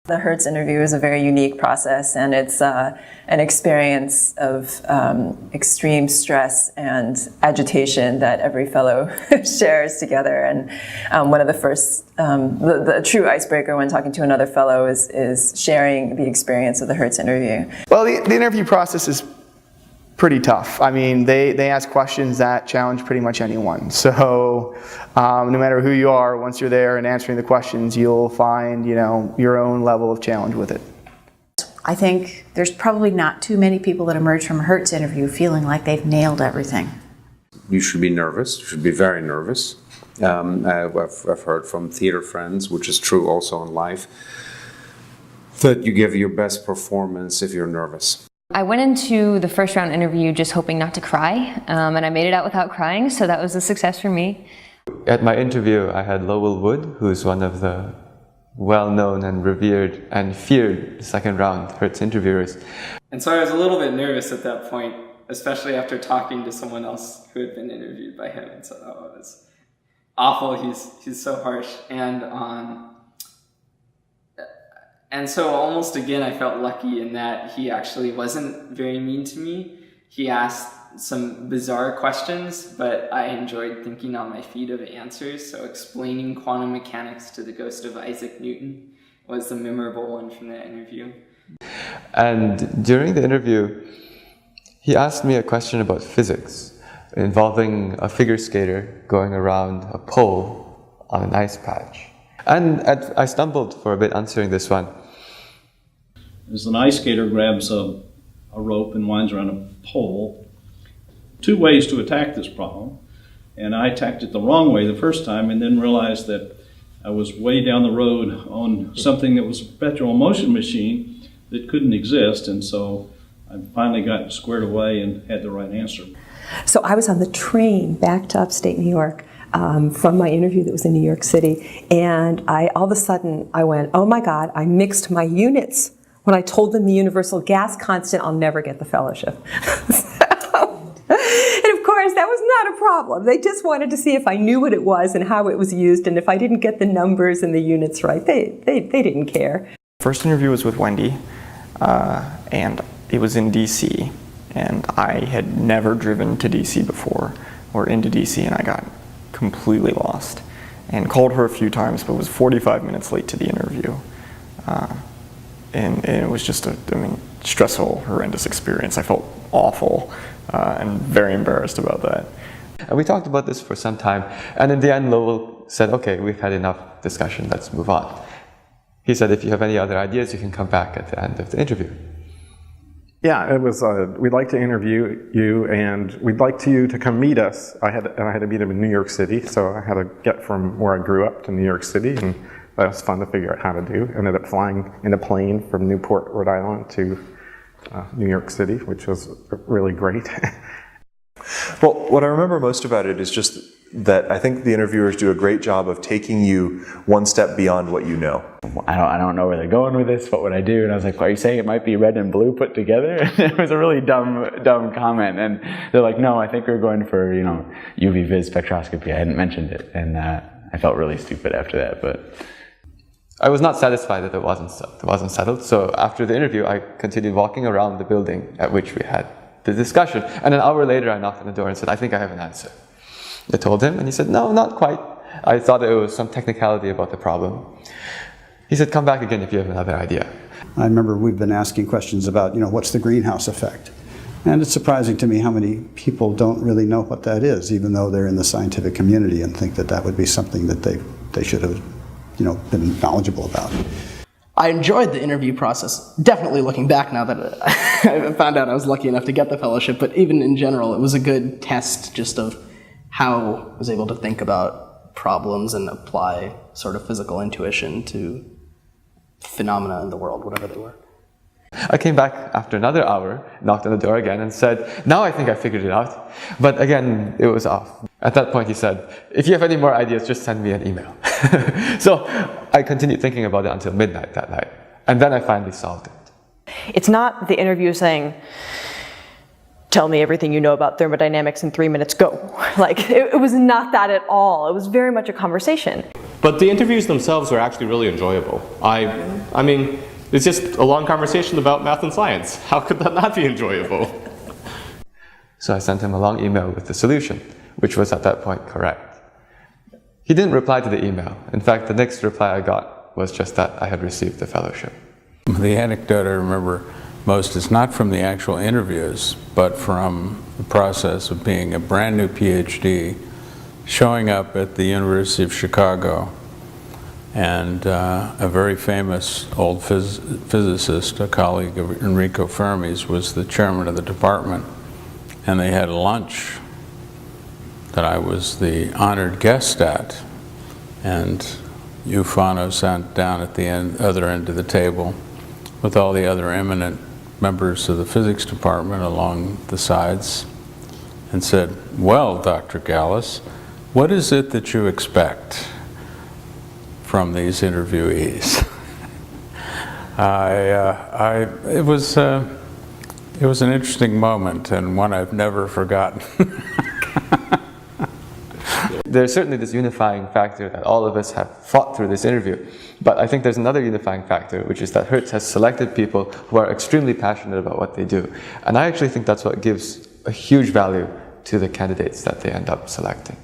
The Hertz interview is a very unique process, and it's an experience of extreme stress and agitation that every fellow shares together. And one of the first, the true icebreaker when talking to another fellow is sharing the experience of the Hertz interview. Well, the interview process is pretty tough. I mean, they ask questions that challenge pretty much anyone. So no matter who you are, once you're there and answering the questions, you'll find, your own level of challenge with it. I think there's probably not too many people that emerge from a Hertz interview feeling like they've nailed everything. You should be nervous. You should be very nervous. I've heard from theater friends, which is true also in life, that you give your best performance if you're nervous. I went into the first round interview just hoping not to cry, and I made it out without crying, so that was a success for me. At my interview, I had Lowell Wood, who's one of the well-known and revered and feared second round Hertz interviewers. And so I was a little bit nervous at that point, especially after talking to someone else who had been interviewed by him. And so, it was awful. He's so harsh. And so almost again, I felt lucky in that he actually wasn't very mean to me. He asked some bizarre questions, but I enjoyed thinking on my feet of answers. So explaining quantum mechanics to the ghost of Isaac Newton was the memorable one from that interview. And during the interview, he asked me a question about physics involving a figure skater going around a pole on an ice patch. And I stumbled for a bit answering this one. As an ice skater grabs a rope and winds around a pole, two ways to attack this problem. And I attacked it the wrong way the first time and then realized that I was way down the road on something that was a perpetual motion machine that couldn't exist. And so I finally got squared away and had the right answer. So I was on the train back to upstate New York from my interview that was in New York City, and all of a sudden I went, oh my God, I mixed my units. When I told them the universal gas constant, I'll never get the fellowship. And of course, that was not a problem. They just wanted to see if I knew what it was and how it was used, and if I didn't get the numbers and the units right, they didn't care. First interview was with Wendy, and it was in DC, and I had never driven to DC before, or into DC, and I got completely lost and called her a few times, but was 45 minutes late to the interview. And it was just a stressful, horrendous experience. I felt awful and very embarrassed about that. And we talked about this for some time, and in the end Lowell said, okay, we've had enough discussion, let's move on. He said, if you have any other ideas, you can come back at the end of the interview. Yeah, it was, we'd like to interview you, and we'd like you to come meet us. I had to meet him in New York City, so I had to get from where I grew up to New York City, and that was fun to figure out how to do. Ended up flying in a plane from Newport, Rhode Island to New York City, which was really great. Well, what I remember most about it is just that I think the interviewers do a great job of taking you one step beyond what you know. I don't know where they're going with this, what would I do? And I was like, are you saying it might be red and blue put together? It was a really dumb comment. And they're like, no, I think we're going for, UV vis spectroscopy. I hadn't mentioned it. And I felt really stupid after that, but I was not satisfied that it wasn't settled. So after the interview, I continued walking around the building at which we had the discussion. And an hour later, I knocked on the door and said, I think I have an answer. I told him, and he said, no, not quite. I thought it was some technicality about the problem. He said, come back again if you have another idea. I remember we've been asking questions about, what's the greenhouse effect? And it's surprising to me how many people don't really know what that is, even though they're in the scientific community and think that that would be something that they should have, been knowledgeable about. I enjoyed the interview process. Definitely looking back now that I found out I was lucky enough to get the fellowship, but even in general, it was a good test just of how I was able to think about problems and apply sort of physical intuition to phenomena in the world, whatever they were. I came back after another hour, knocked on the door again and said, now I think I figured it out. But again, it was off. At that point he said, if you have any more ideas, just send me an email. So I continued thinking about it until midnight that night. And then I finally solved it. It's not the interview saying, tell me everything you know about thermodynamics in 3 minutes, go. Like, it was not that at all. It was very much a conversation. But the interviews themselves were actually really enjoyable. I mean, it's just a long conversation about math and science. How could that not be enjoyable? So I sent him a long email with the solution, which was at that point correct. He didn't reply to the email. In fact, the next reply I got was just that I had received the fellowship. The anecdote I remember most is not from the actual interviews, but from the process of being a brand new PhD, showing up at the University of Chicago, and a very famous old physicist, a colleague of Enrico Fermi's, was the chairman of the department, and they had a lunch that I was the honored guest at, and Ufano sat down at the other end of the table with all the other eminent members of the physics department along the sides, and said, "Well, Dr. Gallus, what is it that you expect from these interviewees?" It was an interesting moment, and one I've never forgotten. There's certainly this unifying factor that all of us have fought through this interview. But I think there's another unifying factor, which is that Hertz has selected people who are extremely passionate about what they do. And I actually think that's what gives a huge value to the candidates that they end up selecting.